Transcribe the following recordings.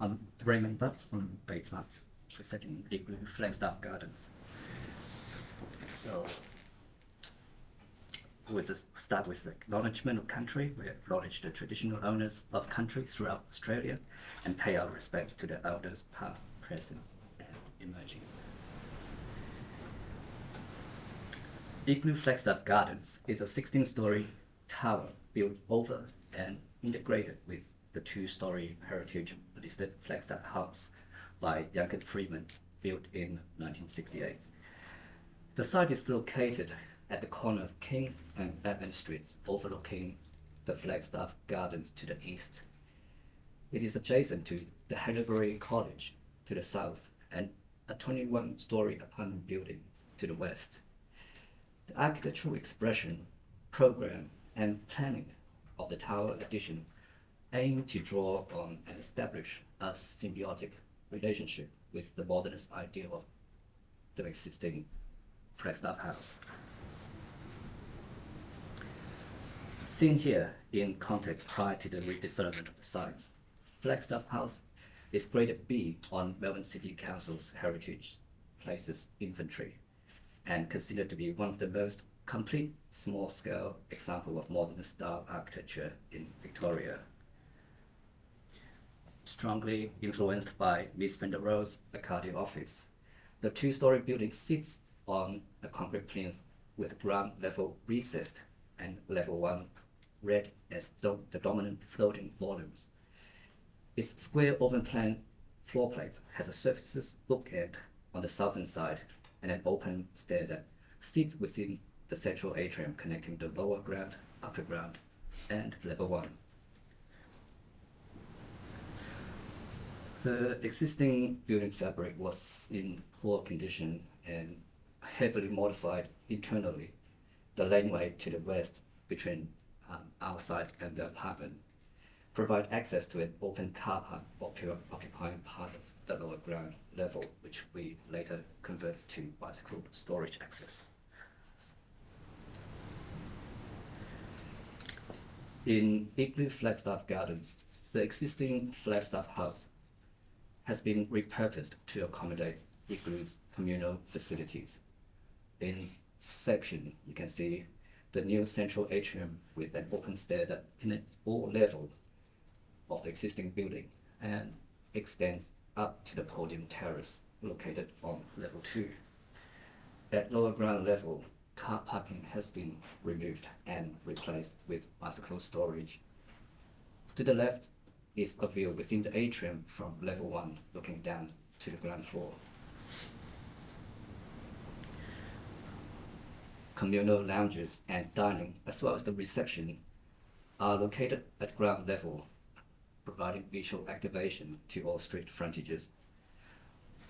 I'm Raymond Butts from Batesmart, representing Iglu Flagstaff Gardens. So, we'll just start with the acknowledgement of country. We acknowledge the traditional owners of country throughout Australia and pay our respects to the elders past, present, and emerging. Iglu Flagstaff Gardens is a 16-story tower built over and integrated with the 2-story heritage-listed Flagstaff House by Yuncken Freeman, built in 1968. The site is located at the corner of King and Batman Streets, overlooking the Flagstaff Gardens to the east. It is adjacent to the Haileybury College to the south and a 21-story apartment building to the west. The architectural expression, program, and planning of the tower addition aim to draw on and establish a symbiotic relationship with the modernist idea of the existing Flagstaff House. Seen here in context prior to the redevelopment of the site, Flagstaff House is graded B on Melbourne City Council's Heritage Places inventory and considered to be one of the most complete small-scale example of modernist style architecture in Victoria. Strongly influenced by Miss Van der Rohe's Arcadia office, the 2-story building sits on a concrete plinth with ground level recessed and level 1 read as the dominant floating volumes. Its square open plan floor plate has a surfaces bookend on the southern side and an open stair that sits within the central atrium connecting the lower ground, upper ground, and level 1. The existing building fabric was in poor condition and heavily modified internally. The laneway to the west between our site and the apartment provide access to an open car park occupying part of the lower ground level, which we later converted to bicycle storage access. In Iglu Flagstaff Gardens, the existing Flagstaff House has been repurposed to accommodate Iglu's communal facilities. In section, you can see the new central atrium with an open stair that connects all levels of the existing building and extends up to the podium terrace located on level 2. At lower ground level, car parking has been removed and replaced with bicycle storage. To the left is a view within the atrium from level 1 looking down to the ground floor. Communal lounges and dining, as well as the reception, are located at ground level, providing visual activation to all street frontages.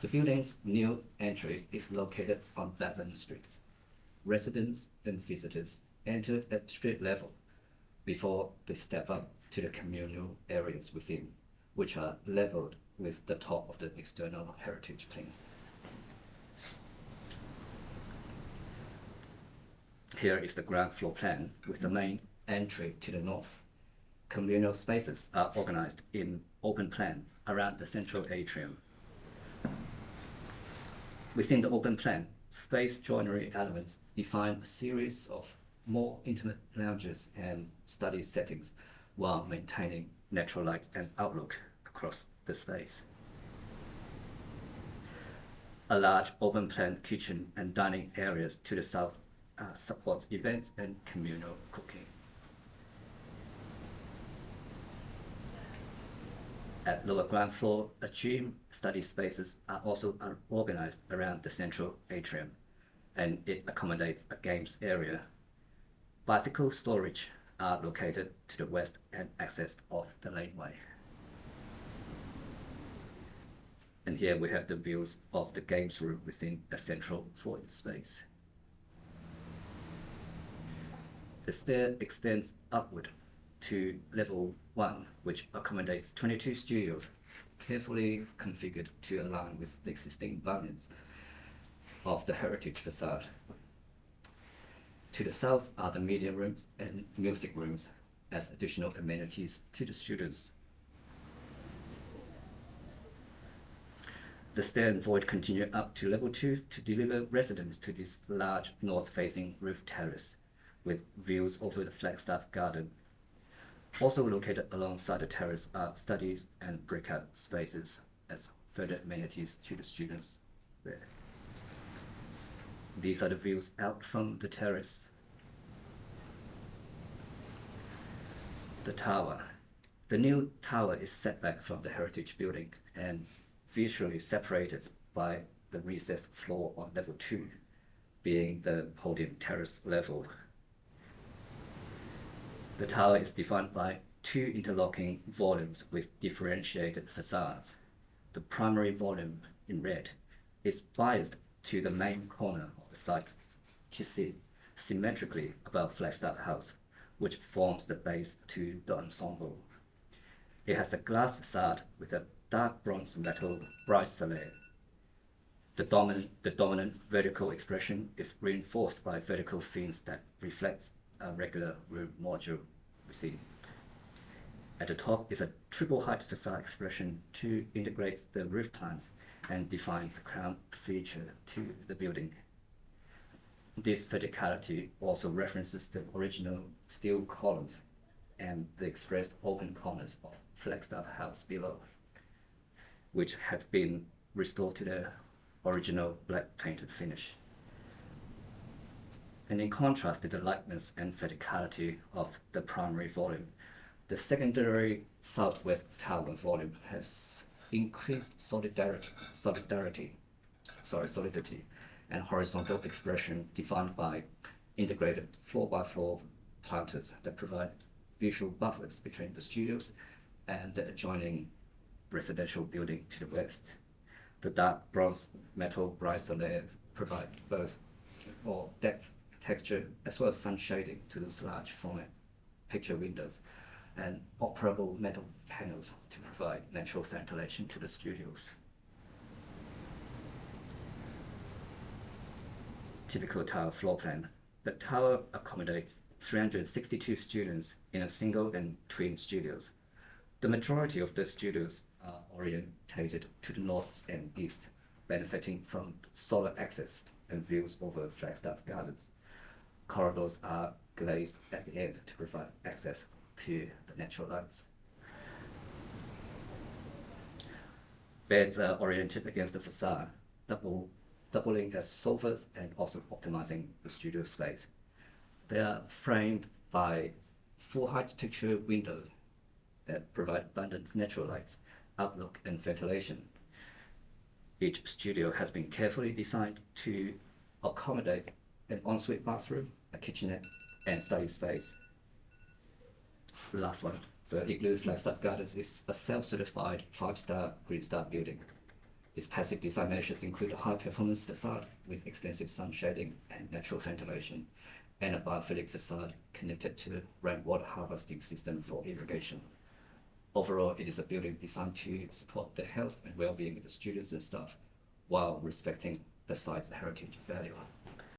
The building's new entry is located on Batman Street. Residents and visitors enter at street level before they step up to the communal areas within, which are leveled with the top of the external heritage plinth. Here is the ground floor plan with the main entry to the north. Communal spaces are organized in open plan around the central atrium. Within the open plan, space joinery elements define a series of more intimate lounges and study settings while maintaining natural light and outlook across the space. A large open plan kitchen and dining areas to the south supports events and communal cooking. At lower ground floor, a gym study spaces are also organized around the central atrium, and it accommodates a games area. Bicycle storage are located to the west and accessed off the laneway. And here we have the views of the games room within the central foyer space. The stair extends upward to level 1, which accommodates 22 studios, carefully configured to align with the existing variants of the heritage facade. To the south are the media rooms and music rooms as additional amenities to the students. The stair and void continue up to level 2 to deliver residence to this large north-facing roof terrace with views over the Flagstaff Garden. Also located alongside the terrace are studies and breakout spaces as further amenities to the students there. These are the views out from the terrace. The tower. The new tower is set back from the heritage building and visually separated by the recessed floor on level 2, being the podium terrace level. The tower is defined by 2 interlocking volumes with differentiated facades. The primary volume, in red, is biased to the main corner of the site to sit symmetrically above Flagstaff House, which forms the base to the ensemble. It has a glass facade with a dark bronze metal brise-soleil. The dominant vertical expression is reinforced by vertical fins that reflects a regular room module within. At the top is a triple height facade expression to integrate the roof plans and define the crown feature to the building. This verticality also references the original steel columns and the expressed open corners of Flagstaff House below, which have been restored to their original black painted finish. And in contrast to the lightness and verticality of the primary volume, the secondary southwest tower volume has increased solidity and horizontal expression defined by integrated 4x4 planters that provide visual buffers between the studios and the adjoining residential building to the west. The dark bronze metal brise-soleil provide both more depth, texture, as well as sun shading to those large format picture windows and operable metal panels to provide natural ventilation to the studios. Typical tower floor plan. The tower accommodates 362 students in a single and twin studios. The majority of the studios are orientated to the north and east, benefiting from solar access and views over Flagstaff Gardens. Corridors are glazed at the end to provide access to the natural lights. Beds are oriented against the facade, doubling as sofas and also optimizing the studio space. They are framed by full height picture windows that provide abundant natural lights, outlook, and ventilation. Each studio has been carefully designed to accommodate an ensuite bathroom, a kitchenette, and study space. The last one. So Iglu Flagstaff Gardens is a self-certified 5-star Green Star building. Its passive design measures include a high-performance facade with extensive sun shading and natural ventilation, and a biophilic facade connected to a rainwater harvesting system for irrigation. Overall, it is a building designed to support the health and well-being of the students and staff while respecting the site's heritage value.